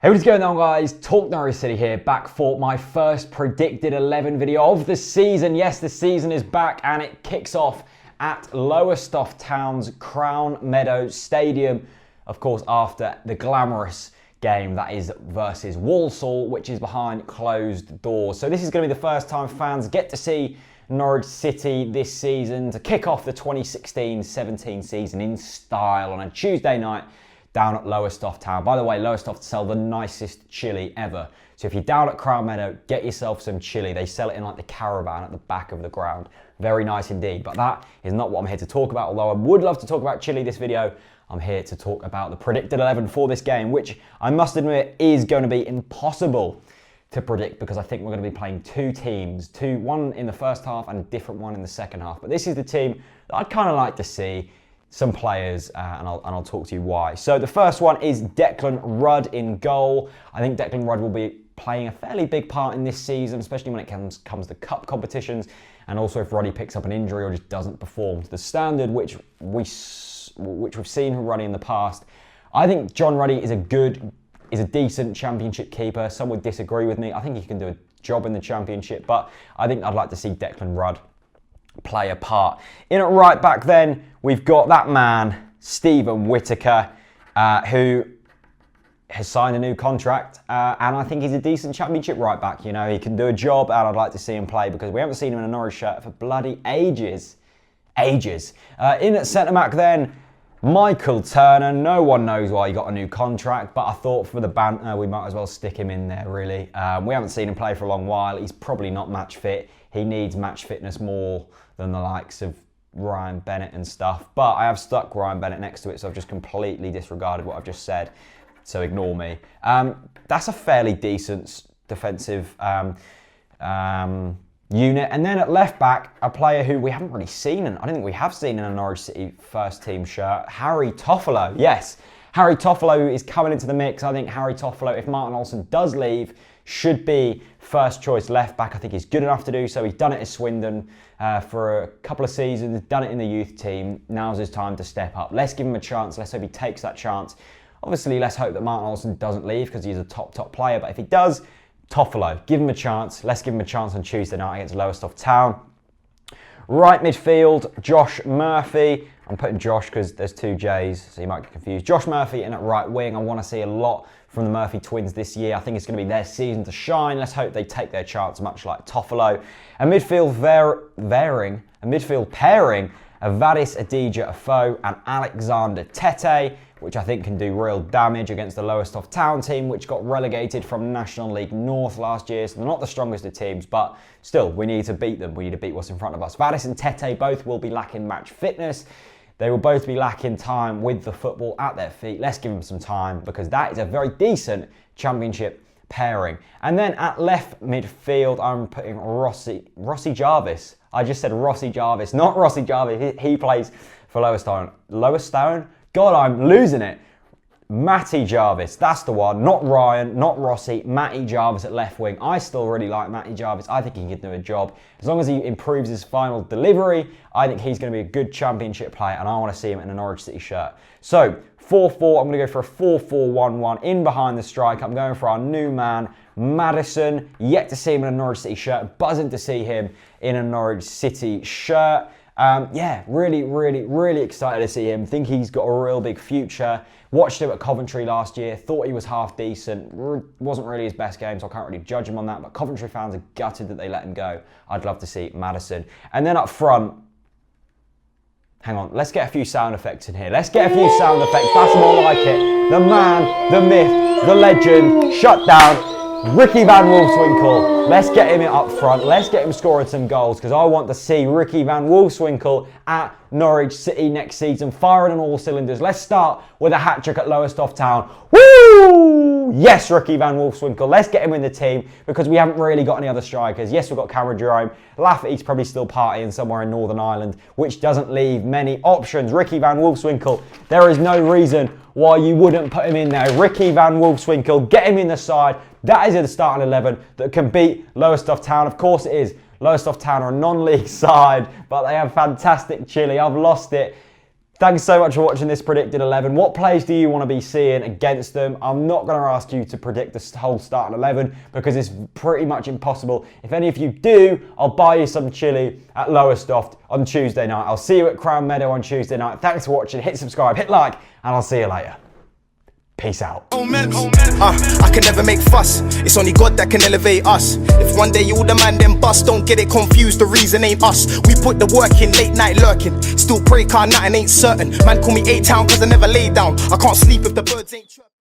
Hey, what's going on, guys? TalkNorwichCity here, back for my first predicted 11 video of the season. Yes, the season is back and it kicks off at Lowestoft Town's Crown Meadow Stadium. Of course, after the glamorous game that is versus Walsall, which is behind closed doors. So this is going to be the first time fans get to see Norwich City this season to kick off the 2016-17 season in style on a Tuesday night down at Lowestoft Town. By the way, Lowestoft sell the nicest chili ever. So if you're down at Crown Meadow, get yourself some chili. They sell it in like the caravan at the back of the ground. Very nice indeed. But that is not what I'm here to talk about. Although I would love to talk about chili this video, I'm here to talk about the predicted 11 for this game, which I must admit is going to be impossible to predict because I think we're going to be playing two teams, one in the first half and a different one in the second half. But this is the team that I'd kind of like to see some players, and I'll talk to you why. So the first one is Declan Rudd in goal. I think Declan Rudd will be playing a fairly big part in this season, especially when it comes to cup competitions, and also if Ruddy picks up an injury or just doesn't perform to the standard which we've seen from Ruddy in the past. I think John Ruddy is a decent championship keeper. Some would disagree with me. I think he can do a job in the championship, but I think I'd like to see Declan Rudd play a part. In at right back then, we've got that man, Stephen Whittaker, who has signed a new contract, and I think he's a decent championship right back. You know, he can do a job, and I'd like to see him play because we haven't seen him in a Norwich shirt for bloody ages. In at centre back then, Michael Turner. No one knows why he got a new contract, but I thought for the banter, we might as well stick him in there, really. We haven't seen him play for a long while. He's probably not match fit. He needs match fitness more than the likes of Ryan Bennett and stuff. But I have stuck Ryan Bennett next to it, so I've just completely disregarded what I've just said. So ignore me. That's a fairly decent defensive unit. And then at left back, a player who we haven't really seen, and I don't think we have seen in a Norwich City first team shirt, Harry Toffolo. Yes, Harry Toffolo is coming into the mix. I think Harry Toffolo, if Martin Olsson does leave, should be first choice left back. I think he's good enough to do so. He's done it at Swindon for a couple of seasons, done it in the youth team. Now's his time to step up. Let's give him a chance. Let's hope he takes that chance. Obviously, let's hope that Martin Olsson doesn't leave because he's a top player. But if he does, Toffolo, give him a chance. Let's give him a chance on Tuesday night against Lowestoft Town. Right midfield, Josh Murphy. I'm putting Josh because there's two J's, so you might get confused. Josh Murphy in at right wing. I want to see a lot from the Murphy twins this year. I think it's going to be their season to shine. Let's hope they take their chance, much like Toffolo. A midfield pairing of Vadis Adija Afo and Alexander Tete, which I think can do real damage against the Lowestoft Town team, which got relegated from National League North last year. So they're not the strongest of teams, but still, we need to beat them. We need to beat what's in front of us. Vadis and Tete both will be lacking match fitness. They will both be lacking time with the football at their feet. Let's give them some time because that is a very decent championship pairing. And then at left midfield, I'm putting Rossi Jarvis. I just said Rossi Jarvis, not Rossi Jarvis. He plays for Lowestoft. Lowestoft? God, I'm losing it. Matty Jarvis, that's the one. Not Ryan, not Rossi, Matty Jarvis at left wing. I still really like Matty Jarvis. I think he can do a job. As long as he improves his final delivery, I think he's going to be a good championship player, and I want to see him in a Norwich City shirt. So, 4-4, I'm going to go for a 4-4-1-1 in behind the strike. I'm going for our new man, Maddison. Yet to see him in a Norwich City shirt. Buzzing to see him in a Norwich City shirt. Yeah, really excited to see him. Think he's got a real big future. Watched him at Coventry last year. Thought he was half decent. Wasn't really his best game, so I can't really judge him on that. But Coventry fans are gutted that they let him go. I'd love to see Maddison. And then up front, hang on, let's get a few sound effects in here. Let's get a few sound effects. That's more like it. The man, the myth, the legend, shut down. Ricky Van Wolfswinkel, let's get him up front, let's get him scoring some goals because I want to see Ricky Van Wolfswinkel at Norwich City next season, firing on all cylinders. Let's start with a hat-trick at Lowestoft Town. Woo! Yes, Ricky Van Wolfswinkel, let's get him in the team because we haven't really got any other strikers. Yes, we've got Cameron Jerome. Lafferty's probably still partying somewhere in Northern Ireland, which doesn't leave many options. Ricky Van Wolfswinkel, there is no reason why you wouldn't put him in there. Ricky Van Wolfswinkel, get him in the side. That is the starting 11 that can beat Lowestoft Town. Of course it is. Lowestoft Town are a non-league side, but they have fantastic chili. I've lost it. Thanks so much for watching this predicted 11. What players do you want to be seeing against them? I'm not going to ask you to predict the whole starting 11 because it's pretty much impossible. If any of you do, I'll buy you some chili at Lowestoft on Tuesday night. I'll see you at Crown Meadow on Tuesday night. Thanks for watching. Hit subscribe, hit like, and I'll see you later. Peace out. I can never make fuss. It's only God that can elevate us. If one day all the man then bust, don't get it confused, the reason ain't us. We put the work in, late night lurking. Still pray car nothing ain't certain. Man call me A-Town cause I never lay down. I can't sleep if the birds ain't chirping.